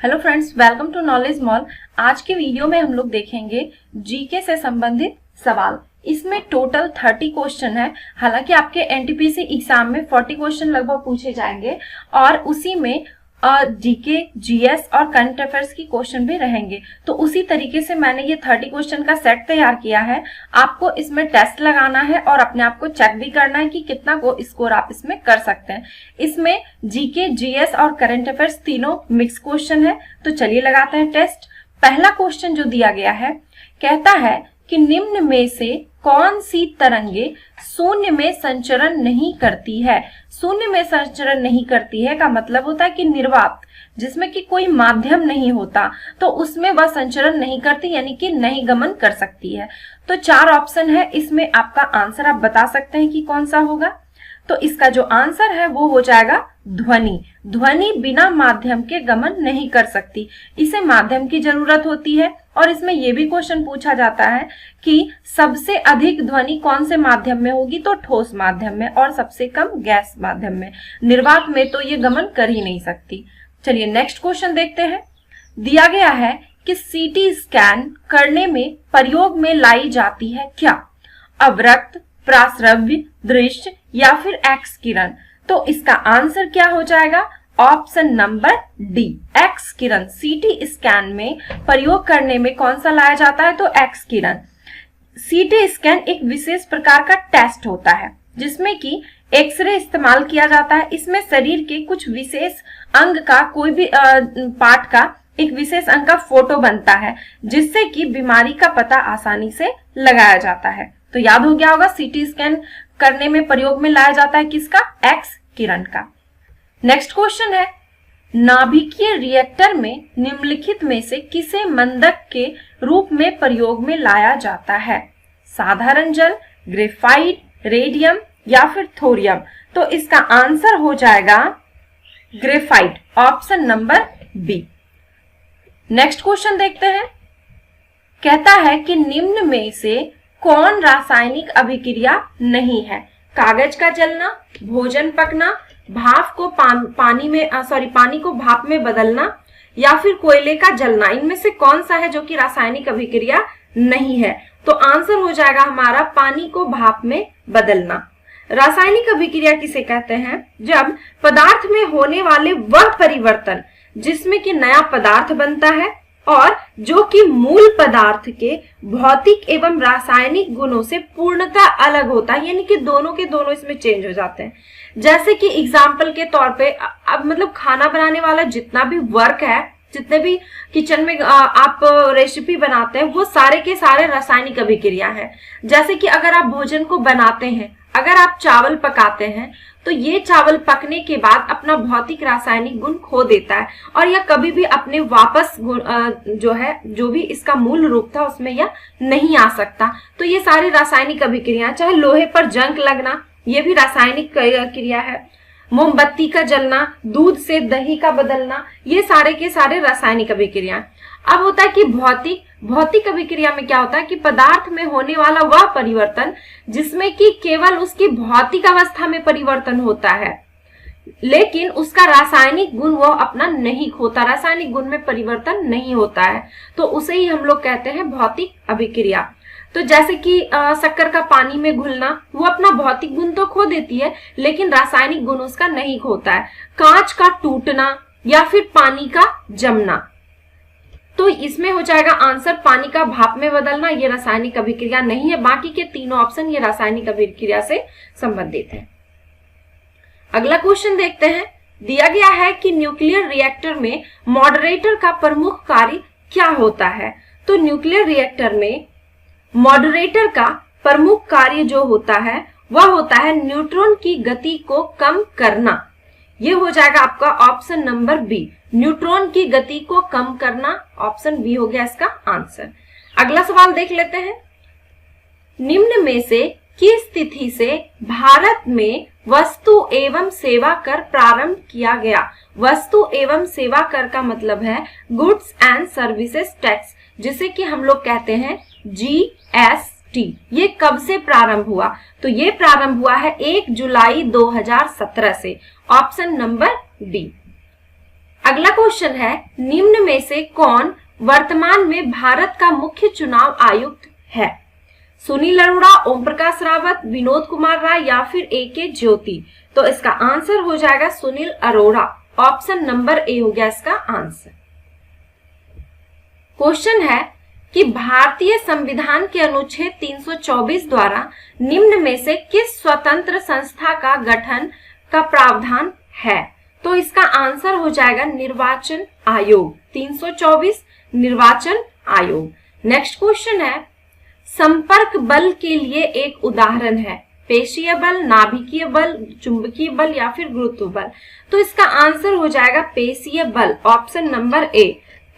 Hello friends, welcome to knowledge mall. आज के video में हम लोग देखेंगे जीके से संबंधित सवाल। इसमें टोटल 30 क्वेश्चन है। हालांकि आपके एनटीपीसी एग्जाम में 40 क्वेश्चन लगभग पूछे जाएंगे और उसी में जीके, जीएस और करंट अफेयर्स की क्वेश्चन भी रहेंगे। तो उसी तरीके से मैंने ये 30 क्वेश्चन का सेट तैयार किया है। आपको इसमें टेस्ट लगाना है और अपने आप को चेक भी करना है कि कितना स्कोर आप इसमें कर सकते हैं। इसमें जीके, जीएस और करंट अफेयर्स तीनों मिक्स क्वेश्चन है। तो चलिए लगाते हैं टेस्ट। पहला क्वेश्चन जो दिया गया है, कहता है कि निम्न में से कौन सी तरंगे शून्य में संचरण नहीं करती है। शून्य में संचरण नहीं करती है का मतलब होता है कि निर्वात, जिसमें कि कोई माध्यम नहीं होता, तो उसमें वह संचरण नहीं करती, यानी कि नहीं गमन कर सकती है। तो 4 ऑप्शन है, इसमें आपका आंसर आप बता सकते हैं कि कौन सा होगा। तो इसका जो आंसर है वो हो जाएगा ध्वनि। ध्वनि बिना माध्यम के गमन नहीं कर सकती, इसे माध्यम की जरूरत होती है। और इसमें यह भी क्वेश्चन पूछा जाता है कि सबसे अधिक ध्वनि कौन से माध्यम में होगी, तो ठोस माध्यम में, और सबसे कम गैस माध्यम में। निर्वात में तो ये गमन कर ही नहीं सकती। चलिए नेक्स्ट क्वेश्चन देखते हैं। दिया गया है कि सीटी स्कैन करने में प्रयोग में लाई जाती है क्या? अवरक्त, प्राश्रव्य, दृश्य या फिर एक्स किरण। तो इसका आंसर क्या हो जाएगा? ऑप्शन नंबर डी, एक्स किरण। सीटी स्कैन में प्रयोग करने में कौन सा लाया जाता है? तो एक्स किरण। सीटी स्कैन एक विशेष प्रकार का टेस्ट होता है जिसमें कि एक्सरे इस्तेमाल किया जाता है। इसमें शरीर के कुछ विशेष अंग का, कोई भी पार्ट का एक विशेष अंग का फोटो बनता है, जिससे कि बीमारी का पता आसानी से लगाया जाता है। तो याद हो गया होगा, सीटी स्कैन करने में प्रयोग में लाया जाता है किसका? एक्स किरण का। नेक्स्ट क्वेश्चन है, नाभिकीय रिएक्टर में निम्नलिखित में से किसे मंदक के रूप में प्रयोग में लाया जाता है? साधारण जल, ग्रेफाइट, रेडियम या फिर थोरियम। तो इसका आंसर हो जाएगा graphite, option number B. Next question देखते हैं। कहता है कि निम्न में से कौन रासायनिक अभिक्रिया नहीं है? कागज का जलना, भोजन पकना, भाप को पानी को भाप में बदलना या फिर कोयले का जलना। इनमें से कौन सा है जो कि रासायनिक अभिक्रिया नहीं है? तो आंसर हो जाएगा हमारा पानी को भाप में बदलना। रासायनिक अभिक्रिया किसे कहते हैं? जब पदार्थ में होने वाले वह परिवर्तन जिसमें कि नया पदार्थ बनता है और जो कि मूल पदार्थ के भौतिक एवं रासायनिक गुणों से पूर्णतः अलग होता है, यानी कि दोनों के दोनों इसमें चेंज हो जाते हैं। जैसे कि एग्जाम्पल के तौर पे, अब मतलब खाना बनाने वाला जितना भी वर्क है, जितने भी किचन में आप रेसिपी बनाते हैं, वो सारे के सारे रासायनिक अभिक्रिया है। जैसे कि अगर आप भोजन को बनाते हैं, अगर आप चावल पकाते हैं, तो ये चावल पकने के बाद अपना भौतिक रासायनिक गुण खो देता है और यह कभी भी अपने वापस जो भी इसका मूल रूप था उसमें यह नहीं आ सकता। तो ये सारी रासायनिक अभिक्रिया, चाहे लोहे पर जंग लगना, ये भी रासायनिक क्रिया है। मोमबत्ती का जलना, दूध से दही का बदलना, ये सारे के सारे रासायनिक अभिक्रिया। अब होता है कि भौतिक अभिक्रिया में क्या होता है कि पदार्थ में होने वाला वह परिवर्तन जिसमें कि केवल उसकी भौतिक अवस्था में परिवर्तन होता है, लेकिन उसका रासायनिक गुण वह अपना नहीं खोता, रासायनिक गुण में परिवर्तन नहीं होता है, तो उसे ही हम लोग कहते हैं भौतिक अभिक्रिया। तो जैसे कि शक्कर का पानी में घुलना, वो अपना भौतिक गुण तो खो देती है लेकिन रासायनिक गुण उसका नहीं खोता है। कांच का टूटना या फिर पानी का जमना, तो इसमें हो जाएगा आंसर पानी का भाप में बदलना। ये रासायनिक अभिक्रिया नहीं है। बाकी के तीनों ऑप्शन ये रासायनिक अभिक्रिया से संबंधित है। अगला क्वेश्चन देखते हैं। दिया गया है कि न्यूक्लियर रिएक्टर में मॉडरेटर का प्रमुख कार्य क्या होता है? तो न्यूक्लियर रिएक्टर में मॉडरेटर का प्रमुख कार्य जो होता है वह होता है न्यूट्रॉन की गति को कम करना। ये हो जाएगा आपका ऑप्शन नंबर बी, न्यूट्रॉन की गति को कम करना। ऑप्शन बी हो गया इसका आंसर। अगला सवाल देख लेते हैं। निम्न में से किस तिथि से भारत में वस्तु एवं सेवा कर प्रारंभ किया गया? वस्तु एवं सेवा कर का मतलब है गुड्स एंड सर्विसेज टैक्स, जिसे कि हम लोग कहते हैं जीएसटी। ये कब से प्रारंभ हुआ? तो ये प्रारंभ हुआ है 1 जुलाई 2017 से। Option number D. अगला क्वेश्चन है, निम्न में से कौन वर्तमान में भारत का मुख्य चुनाव आयुक्त है? सुनील अरोड़ा, ओम प्रकाश रावत, विनोद कुमार राय या फिर ए.के. ज्योति। तो इसका आंसर हो जाएगा Sunil Arora. Option number A हो गया इसका आंसर। क्वेश्चन है कि भारतीय संविधान के अनुच्छेद 324 द्वारा निम्न में से किस स्वतंत्र संस्था का गठन का प्रावधान है? तो इसका आंसर हो जाएगा निर्वाचन आयोग। 324 निर्वाचन आयोग। नेक्स्ट क्वेश्चन है, संपर्क बल के लिए एक उदाहरण है। पेशीय बल, नाभिकीय बल, चुंबकीय बल या फिर गुरुत्व बल। तो इसका आंसर हो जाएगा पेशीय बल। Option number A.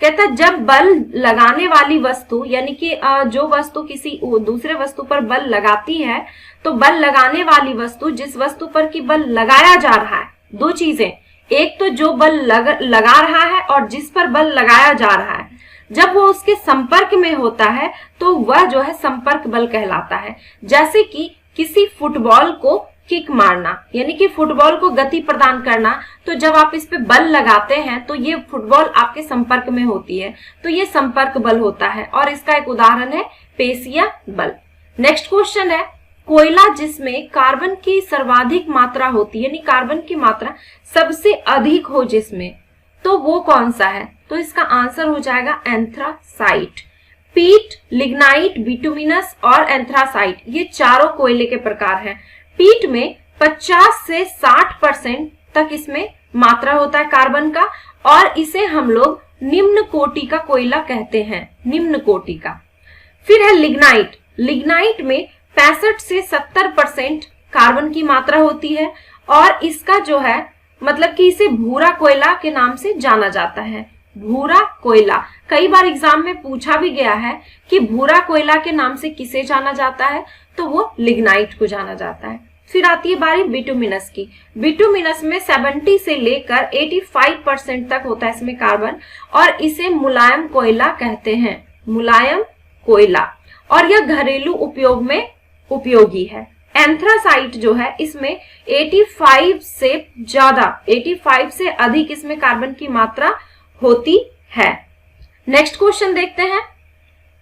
कहता है जब बल लगाने वाली वस्तु यानी कि जो वस्तु किसी दूसरे वस्तु पर बल लगाती है, तो बल लगाने वाली वस्तु जिस वस्तु पर की बल लगाया जा रहा है, दो चीजें, एक तो जो बल लगा रहा है और जिस पर बल लगाया जा रहा है, जब वो उसके संपर्क में होता है तो वह जो है संपर्क बल कहलाता है। जैसे कि किसी फुटबॉल को किक मारना यानी कि फुटबॉल को गति प्रदान करना, तो जब आप इस पे बल लगाते हैं तो ये फुटबॉल आपके संपर्क में होती है, तो ये संपर्क बल होता है और इसका एक उदाहरण है पेशीय बल। नेक्स्ट क्वेश्चन है, कोयला जिसमें कार्बन की सर्वाधिक मात्रा होती है यानी कार्बन की मात्रा सबसे अधिक हो जिसमें, तो वो कौन सा है? तो इसका आंसर हो जाएगा एंथ्रासाइट। पीट, लिग्नाइट, बिटुमिनस और एंथ्रासाइट ये चारों कोयले के प्रकार हैं। पीट में 50 से 60% तक इसमें मात्रा होता है कार्बन का और इसे हम लोग निम्न कोटि का कोयला कहते हैं, निम्न कोटि का। फिर है लिग्नाइट। लिग्नाइट में 65 से 70% कार्बन की मात्रा होती है और इसका जो है मतलब कि इसे भूरा कोयला के नाम से जाना जाता है। भूरा कोयला कई बार एग्जाम में पूछा भी गया है कि भूरा कोयला के नाम से किसे जाना जाता है, तो वो लिग्नाइट को जाना जाता है। फिर आती है बारी बिटुमिनस की। बिटुमिनस में 70 से लेकर 85% तक होता है इसमें कार्बन और इसे मुलायम कोयला कहते हैं, मुलायम कोयला, और यह घरेलू उपयोग में उपयोगी है। एंथ्रासाइट जो है इसमें 85 से अधिक इसमें कार्बन की मात्रा होती है। नेक्स्ट क्वेश्चन देखते हैं।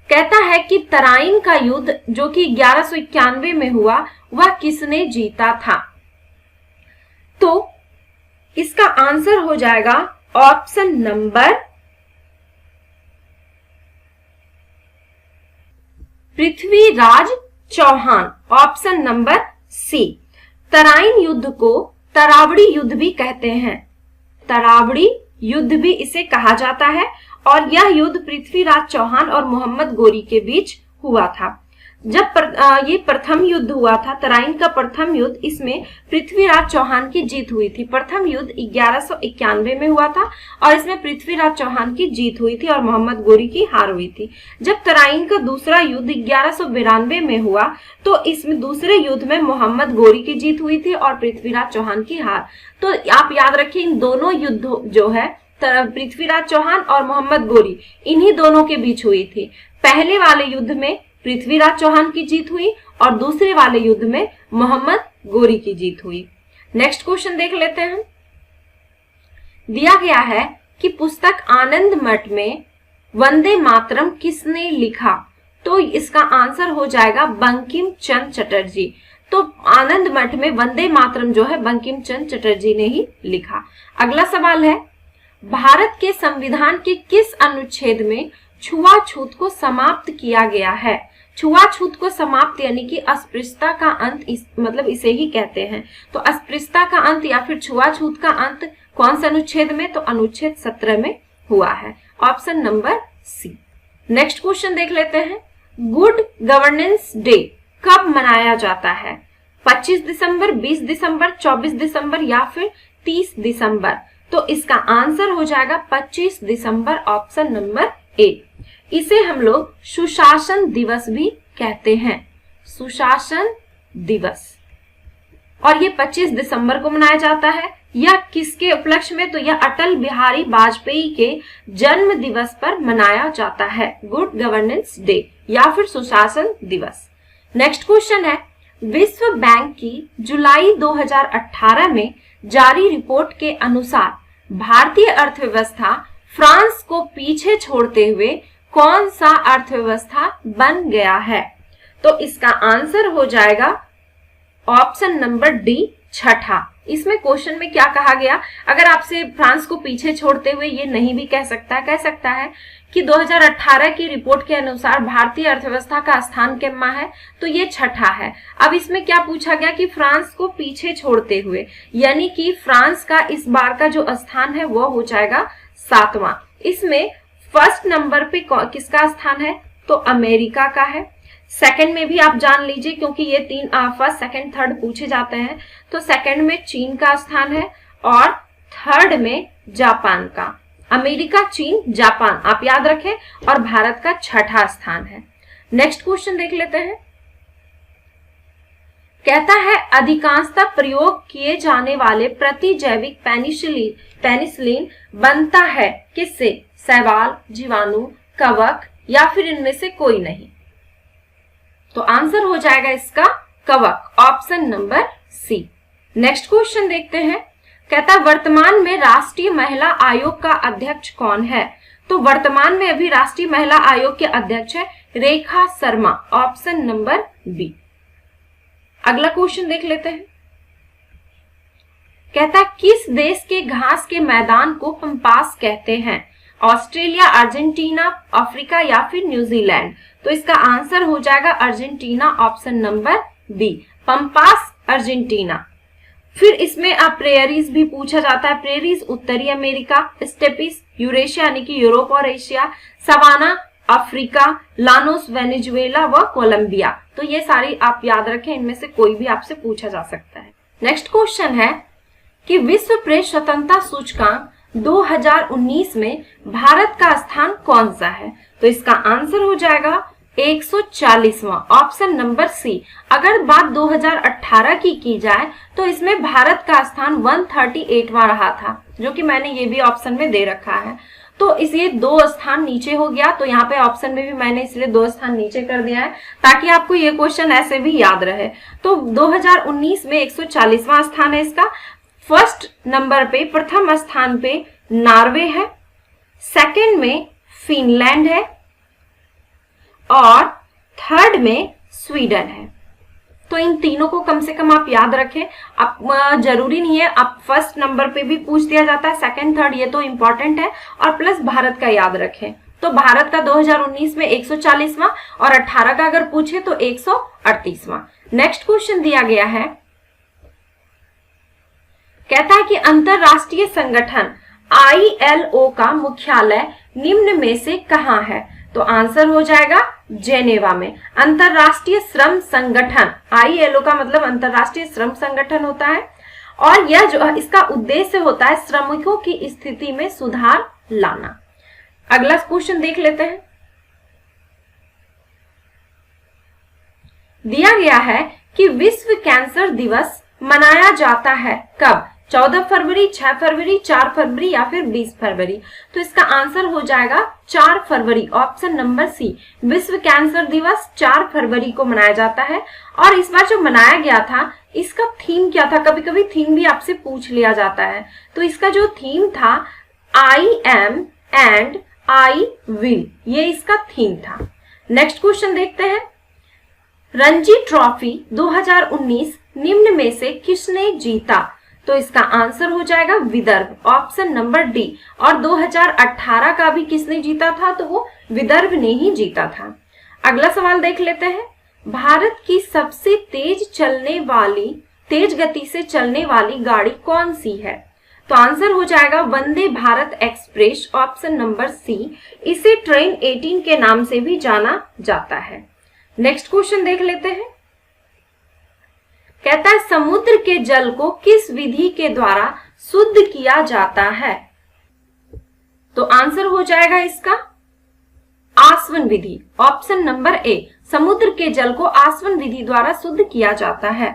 कहता है कि तराइन का युद्ध जो कि 1191 में हुआ वह किसने जीता था? तो इसका आंसर हो जाएगा option number Prithviraj Chauhan. Option number C. Tarain युद्ध को तरावड़ी युद्ध भी कहते हैं, तरावड़ी युद्ध भी इसे कहा जाता है और यह युद्ध पृथ्वीराज चौहान और मोहम्मद गोरी के बीच हुआ था। जब ये प्रथम युद्ध हुआ था, तराइन का प्रथम युद्ध, इसमें पृथ्वीराज चौहान की जीत हुई थी। प्रथम युद्ध 1191 में हुआ था और इसमें पृथ्वीराज चौहान की जीत हुई थी और मोहम्मद गोरी की हार हुई थी। जब तराइन का दूसरा युद्ध 1192 में हुआ तो इसमें दूसरे युद्ध में मोहम्मद गोरी की जीत हुई थी और पृथ्वीराज चौहान की हार। तो आप याद रखिए इन दोनों युद्ध जो है पृथ्वीराज चौहान और मोहम्मद गोरी, इन्हीं दोनों के बीच हुई थी। पहले वाले युद्ध में पृथ्वीराज चौहान की जीत हुई और दूसरे वाले युद्ध में मोहम्मद गोरी की जीत हुई। नेक्स्ट क्वेश्चन देख लेते हैं। दिया गया है कि पुस्तक आनंद मठ में वंदे मातरम किसने लिखा? तो इसका आंसर हो जाएगा बंकिम चंद्र चटर्जी। तो आनंद मठ में वंदे मातरम जो है बंकिम चंद्र चटर्जी ने ही लिखा। अगला सवाल है, भारत के संविधान के किस अनुच्छेद में छुआछूत को समाप्त किया गया है? छुआछूत को समाप्त यानी कि अस्पृश्यता का अंत, मतलब इसे ही कहते हैं। तो अस्पृश्यता का अंत या फिर छुआछूत का अंत कौन से अनुच्छेद में? तो अनुच्छेद 17 में हुआ है। Option number C. Next question देख लेते हैं। गुड गवर्नेंस डे कब मनाया जाता है? 25 दिसंबर, 20 दिसंबर, 24 दिसंबर या फिर 30 दिसंबर? तो इसका आंसर हो जाएगा 25 दिसंबर। Option number A. इसे हम लोग सुशासन दिवस भी कहते हैं, सुशासन दिवस, और ये 25 दिसंबर को मनाया जाता है। यह किसके उपलक्ष्य में? तो यह अटल बिहारी वाजपेयी के जन्म दिवस पर मनाया जाता है, गुड गवर्नेंस डे या फिर सुशासन दिवस। नेक्स्ट क्वेश्चन है, विश्व बैंक की जुलाई 2018 में जारी रिपोर्ट के अनुसार भारतीय अर्थव्यवस्था फ्रांस को पीछे छोड़ते हुए कौन सा अर्थव्यवस्था बन गया है? तो इसका आंसर हो जाएगा ऑप्शन नंबर डी, छठा। इसमें क्वेश्चन में क्या कहा गया, अगर आपसे फ्रांस को पीछे छोड़ते हुए ये नहीं भी कह सकता है कि 2018 की रिपोर्ट के अनुसार भारतीय अर्थव्यवस्था का स्थान कितना है, तो ये छठा है। अब इसमें क्या पूछा गया कि फ्रांस को पीछे छोड़ते हुए, यानी कि फ्रांस का इस बार का जो स्थान है वो हो जाएगा 7वां। इसमें फर्स्ट नंबर पे किसका स्थान है, तो अमेरिका का है। सेकंड में भी आप जान लीजिए, क्योंकि ये तीन फर्स्ट सेकंड थर्ड पूछे जाते हैं, तो सेकंड में चीन का स्थान है और थर्ड में जापान का। अमेरिका, चीन, जापान आप याद रखें, और भारत का छठा स्थान है। नेक्स्ट क्वेश्चन देख लेते हैं। कहता है अधिकांशतः प्रयोग किए जाने वाले प्रतिजैविक पेनिसिलिन बनता है किससे? शैवाल, जीवाणु, कवक या फिर इनमें से कोई नहीं। तो आंसर हो जाएगा इसका कवक, option number C. Next question देखते हैं। कहता है वर्तमान में राष्ट्रीय महिला आयोग का अध्यक्ष कौन है? तो वर्तमान में अभी राष्ट्रीय महिला आयोग के अध्यक्ष है Rekha Sharma, option number B. अगला क्वेश्चन देख लेते हैं। कहता है किस देश के घास के मैदान को पंपास कहते हैं? ऑस्ट्रेलिया, अर्जेंटीना, अफ्रीका या फिर न्यूजीलैंड? तो इसका आंसर हो जाएगा Argentina, option number B, pampas Argentina. फिर इसमें अब प्रेयरीज भी पूछा जाता है। प्रेयरीज उत्तरी अमेरिका, स्टेपिस यूरेशिया यानी कि यूरोप और Asia, savanna Africa, llanos Venezuela व कोलंबिया। तो ये सारी आप याद रखें, इनमें से कोई भी आपसे पूछा जा सकता है। नेक्स्ट क्वेश्चन है कि विश्व प्रेस स्वतंत्रता सूचकांक 2019 में भारत का स्थान कौन सा है? तो इसका आंसर हो जाएगा 140वां, ऑप्शन नंबर सी। अगर बात 2018 की जाए तो इसमें भारत का स्थान 138वां रहा था, जो कि मैंने ये भी ऑप्शन में दे रखा है। तो इसलिए 2 स्थान नीचे हो गया, तो यहाँ पे ऑप्शन में भी मैंने इसलिए 2 स्थान नीचे कर दिया है ताकि आपको ये क्वेश्चन ऐसे भी याद रहे। तो 2019 में 140वां स्थान है इसका। फर्स्ट नंबर पे, प्रथम स्थान पे नॉर्वे है, सेकंड में फिनलैंड है और थर्ड में स्वीडन है। तो इन तीनों को कम से कम आप याद रखें। अब जरूरी नहीं है, आप फर्स्ट नंबर पे भी पूछ दिया जाता है, सेकंड थर्ड ये तो इंपॉर्टेंट है, और प्लस भारत का याद रखें। तो भारत का 2019 में 140वां और 18 का अगर पूछे तो 138वां। नेक्स्ट क्वेश्चन दिया गया है, कहता है कि अंतरराष्ट्रीय संगठन ILO का मुख्यालय निम्न में से कहाँ है? तो आंसर हो जाएगा जेनेवा में। अंतरराष्ट्रीय श्रम संगठन, ILO का मतलब अंतरराष्ट्रीय श्रम संगठन होता है, और यह जो इसका उद्देश्य होता है श्रमिकों की स्थिति में सुधार लाना। अगला क्वेश्चन देख लेते हैं। दिया गया है कि विश्व कैंसर दिवस मनाया जाता है कब? 14 फरवरी, 6 फरवरी, 4 फरवरी या फिर 20 फरवरी? तो इसका आंसर हो जाएगा 4 फरवरी, ऑप्शन नंबर सी। विश्व कैंसर दिवस 4 फरवरी को मनाया जाता है। और इस बार जो मनाया गया था, इसका थीम क्या था? कभी कभी थीम भी आपसे पूछ लिया जाता है। तो इसका जो थीम था I am and I will, ये इसका थीम था। नेक्स्ट क्वेश्चन देखते हैं। रणजी ट्रॉफी 2019 निम्न में से किसने जीता? तो इसका आंसर हो जाएगा विदर्भ, ऑप्शन नंबर डी। और 2018 का भी किसने जीता था? तो वो विदर्भ ने ही जीता था। अगला सवाल देख लेते हैं। भारत की सबसे तेज गति से चलने वाली गाड़ी कौन सी है? तो आंसर हो जाएगा Vande Bharat express, option number C. इसे ट्रेन 18 के नाम से भी जाना जाता है। नेक्स्ट क्वेश्चन देख लेते हैं। कहता है समुद्र के जल को किस विधि के द्वारा शुद्ध किया जाता है? तो आंसर हो जाएगा इसका आसवन विधि, ऑप्शन नंबर ए। समुद्र के जल को आसवन विधि द्वारा शुद्ध किया जाता है।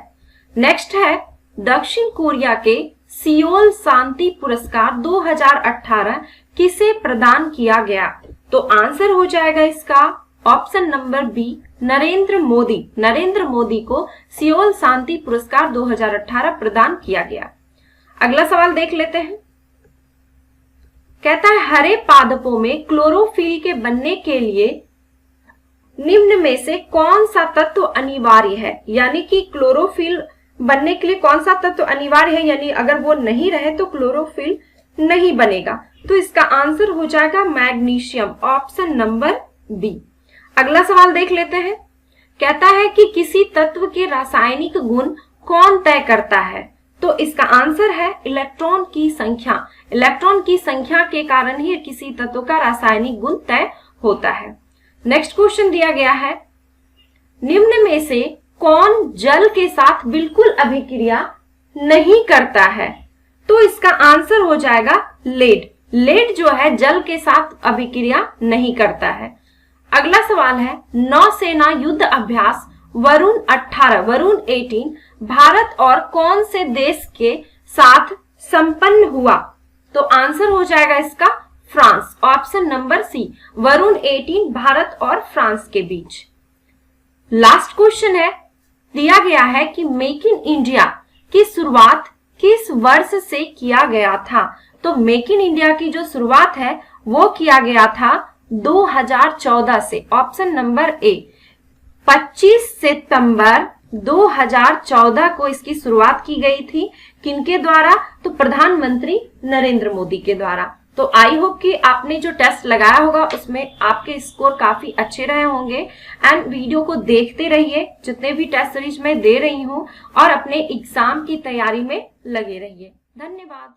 नेक्स्ट है दक्षिण कोरिया के सियोल शांति पुरस्कार 2018 किसे प्रदान किया गया? तो आंसर हो जाएगा इसका option number B, Narendra Modi को सियोल शांति पुरस्कार 2018 प्रदान किया गया। अगला सवाल देख लेते हैं। कहता है हरे पादपों में क्लोरोफिल के बनने के लिए निम्न में से कौन सा तत्व अनिवार्य है। यानी कि क्लोरोफिल बनने के लिए कौन सा तत्व अनिवार्य है, यानी अगर वो नहीं रहे तो क्लोरोफिल नहीं बनेगा। तो इसका आंसर हो जाएगा मैग्नीशियम, ऑप्शन नंबर बी। अगला सवाल देख लेते हैं। कहता है कि किसी तत्व के रासायनिक गुण कौन तय करता है। तो इसका आंसर है इलेक्ट्रॉन की संख्या। इलेक्ट्रॉन की संख्या के कारण ही किसी तत्व का रासायनिक गुण तय होता है। नेक्स्ट क्वेश्चन दिया गया है, निम्न में से कौन जल के साथ बिल्कुल अभिक्रिया नहीं करता है। तो इसका आंसर हो जाएगा लेड। लेड जो है जल के साथ अभिक्रिया नहीं करता है। अगला सवाल है, नौसेना युद्ध अभ्यास वरुण 18 वरुण 18 भारत और कौन से देश के साथ संपन्न हुआ। तो आंसर हो जाएगा इसका France, option number C. Varun 18 Bharat और फ्रांस के बीच। लास्ट क्वेश्चन है, दिया गया है कि मेक इन इंडिया की शुरुआत किस वर्ष से किया गया था। तो मेक इन इंडिया की जो शुरुआत है वो किया गया था 2014 से, ऑप्शन नंबर ए। 25 सितंबर 2014 को इसकी शुरुआत की गई थी। किनके द्वारा? तो प्रधानमंत्री नरेंद्र मोदी के द्वारा। तो आई होप कि आपने जो टेस्ट लगाया होगा उसमें आपके स्कोर काफी अच्छे रहे होंगे। एंड वीडियो को देखते रहिए, जितने भी टेस्ट सीरीज में दे रही हूँ, और अपने एग्जाम की तैयारी में लगे रहिए। धन्यवाद।